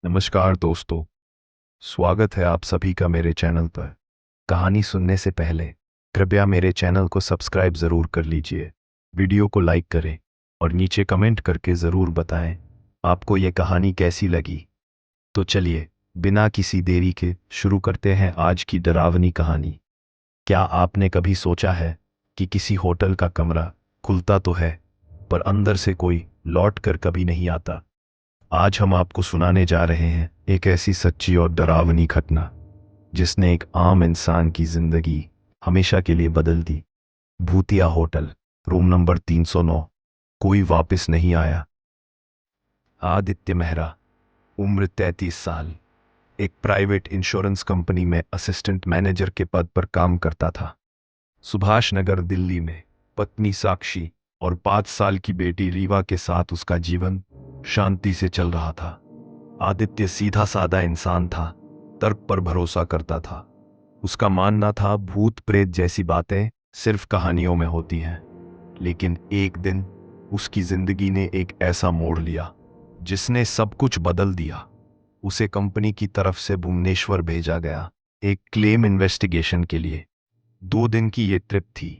नमस्कार दोस्तों। स्वागत है आप सभी का मेरे चैनल पर। कहानी सुनने से पहले कृपया मेरे चैनल को सब्सक्राइब ज़रूर कर लीजिए, वीडियो को लाइक करें और नीचे कमेंट करके ज़रूर बताएं आपको ये कहानी कैसी लगी। तो चलिए बिना किसी देरी के शुरू करते हैं आज की डरावनी कहानी। क्या आपने कभी सोचा है कि किसी होटल का कमरा खुलता तो है पर अंदर से कोई लौट कर कभी नहीं आता। आज हम आपको सुनाने जा रहे हैं एक ऐसी सच्ची और डरावनी घटना जिसने एक आम इंसान की जिंदगी हमेशा के लिए बदल दी। भूतिया होटल, रूम नंबर 309। कोई वापस नहीं आया। आदित्य मेहरा, उम्र 33 साल, एक प्राइवेट इंश्योरेंस कंपनी में असिस्टेंट मैनेजर के पद पर काम करता था। सुभाष नगर, दिल्ली में पत्नी साक्षी और 5 साल की बेटी रीवा के साथ उसका जीवन शांति से चल रहा था। आदित्य सीधा साधा इंसान था, तर्क पर भरोसा करता था। उसका मानना था भूत प्रेत जैसी बातें सिर्फ कहानियों में होती हैं। लेकिन एक दिन उसकी जिंदगी ने एक ऐसा मोड़ लिया जिसने सब कुछ बदल दिया। उसे कंपनी की तरफ से भुवनेश्वर भेजा गया एक क्लेम इन्वेस्टिगेशन के लिए। 2 दिन की ये ट्रिप थी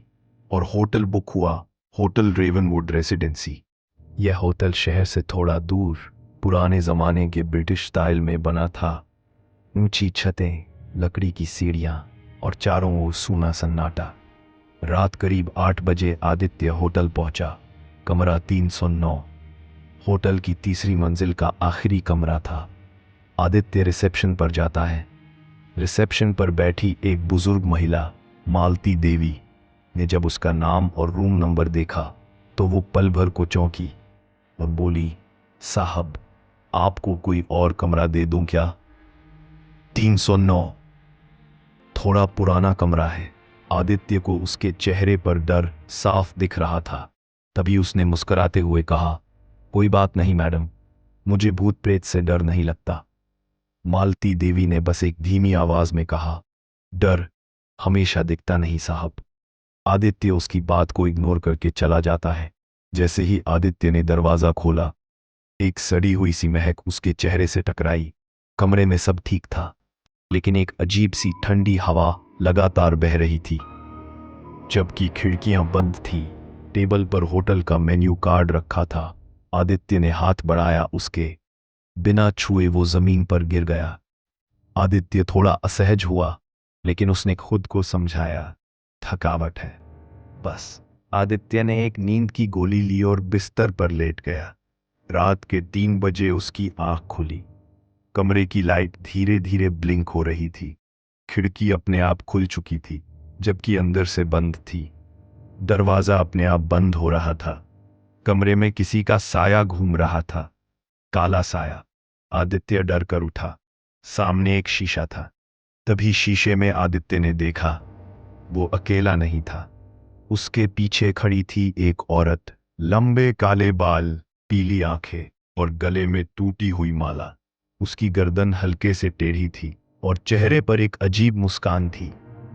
और होटल बुक हुआ, होटल रेवनवुड रेसिडेंसी। यह होटल शहर से थोड़ा दूर पुराने जमाने के ब्रिटिश स्टाइल में बना था। ऊंची छतें, लकड़ी की सीढ़ियां और चारों ओर सूना सन्नाटा। रात करीब 8 बजे आदित्य होटल पहुंचा। कमरा 309 होटल की तीसरी मंजिल का आखिरी कमरा था। आदित्य रिसेप्शन पर जाता है। रिसेप्शन पर बैठी एक बुजुर्ग महिला, मालती देवी, ने जब उसका नाम और रूम नंबर देखा तो वो पल भर को चौंकी और बोली, साहब, आपको कोई और कमरा दे दूं क्या? 309 थोड़ा पुराना कमरा है। आदित्य को उसके चेहरे पर डर साफ दिख रहा था। तभी उसने मुस्कुराते हुए कहा, कोई बात नहीं मैडम, मुझे भूत प्रेत से डर नहीं लगता। मालती देवी ने बस एक धीमी आवाज में कहा, डर हमेशा दिखता नहीं साहब। आदित्य उसकी बात को इग्नोर करके चला जाता है। जैसे ही आदित्य ने दरवाजा खोला, एक सड़ी हुई सी महक उसके चेहरे से टकराई। कमरे में सब ठीक था, लेकिन एक अजीब सी ठंडी हवा लगातार बह रही थी। जबकि खिड़कियां बंद थीं। टेबल पर होटल का मेन्यू कार्ड रखा था। आदित्य ने हाथ बढ़ाया, उसके बिना छुए वो जमीन पर गिर गया। आदित्य थोड़ा असहज हुआ, लेकिन उसने खुद को समझाया, थकावट है बस। आदित्य ने एक नींद की गोली ली और बिस्तर पर लेट गया। रात के 3 बजे उसकी आंख खुली। कमरे की लाइट धीरे धीरे ब्लिंक हो रही थी। खिड़की अपने आप खुल चुकी थी, जबकि अंदर से बंद थी। दरवाजा अपने आप बंद हो रहा था। कमरे में किसी का साया घूम रहा था, काला साया। आदित्य डर कर उठा। सामने एक शीशा था। तभी शीशे में आदित्य ने देखा, वो अकेला नहीं था। उसके पीछे खड़ी थी एक औरत, लंबे काले बाल, पीली आंखें और गले में टूटी हुई माला। उसकी गर्दन हल्के से टेढ़ी थी और चेहरे पर एक अजीब मुस्कान थी।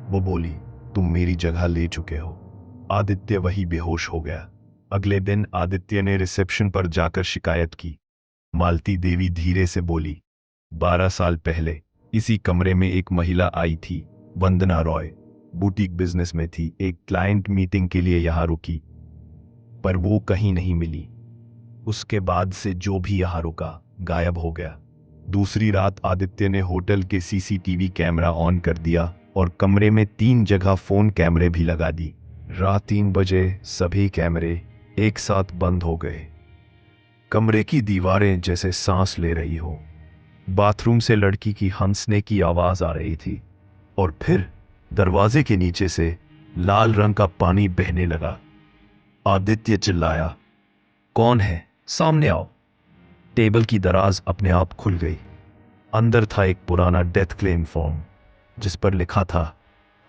वो बोली, तुम मेरी जगह ले चुके हो। आदित्य वही बेहोश हो गया। अगले दिन आदित्य ने रिसेप्शन पर जाकर शिकायत की। मालती देवी धीरे से बोली, 12 साल पहले इसी कमरे में एक महिला आई थी, वंदना रॉय। बुटीक बिजनेस में थी, एक क्लाइंट मीटिंग के लिए यहां रुकी, पर वो कहीं नहीं मिली। उसके बाद से जो भी यहां रुका गायब हो गया। दूसरी रात आदित्य ने होटल के सीसीटीवी कैमरा ऑन कर दिया और कमरे में 3 जगह फोन कैमरे भी लगा दी। रात 3 बजे सभी कैमरे एक साथ बंद हो गए। कमरे की दीवारें जैसे सांस ले रही हो। बाथरूम से लड़की की हंसने की आवाज आ रही थी और फिर दरवाजे के नीचे से लाल रंग का पानी बहने लगा। आदित्य चिल्लाया, कौन है? सामने आओ। टेबल की दराज अपने आप खुल गई। अंदर था एक पुराना डेथ क्लेम फॉर्म, जिस पर लिखा था,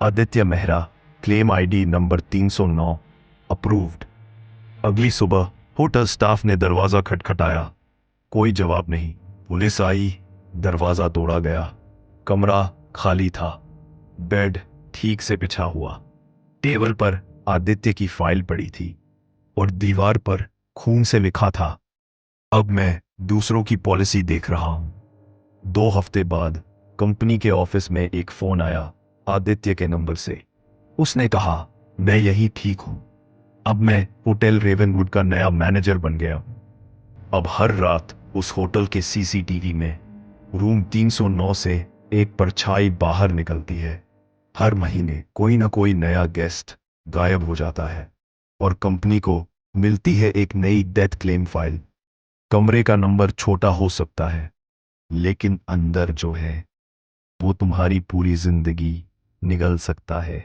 Aditya Mehra, claim ID number 309, approved. अगली सुबह होटल स्टाफ ने दरवाजा खटखटाया। कोई जवाब नहीं। पुलिस आई, दरवाजा तोड़ा गया। कमरा खाली था। बेड ठीक से बिछा हुआ। टेबल पर आदित्य की फाइल पड़ी थी और दीवार पर खून से लिखा था, अब मैं दूसरों की पॉलिसी देख रहा हूं। 2 हफ्ते बाद कंपनी के ऑफिस में एक फोन आया, आदित्य के नंबर से। उसने कहा, मैं यही ठीक हूं। अब मैं होटल रेवनवुड का नया मैनेजर बन गया। अब हर रात उस होटल के सीसीटीवी में रूम 309 से एक परछाई बाहर निकलती है। हर महीने कोई ना कोई नया गेस्ट गायब हो जाता है और कंपनी को मिलती है एक नई डेथ क्लेम फाइल। कमरे का नंबर छोटा हो सकता है, लेकिन अंदर जो है वो तुम्हारी पूरी जिंदगी निगल सकता है।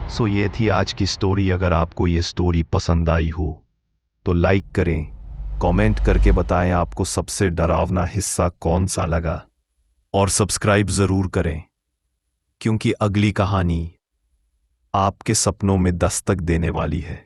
सो ये थी आज की स्टोरी। अगर आपको ये स्टोरी पसंद आई हो तो लाइक करें, कमेंट करके बताएं आपको सबसे डरावना हिस्सा कौन सा लगा, और सब्सक्राइब जरूर करें क्योंकि अगली कहानी आपके सपनों में दस्तक देने वाली है।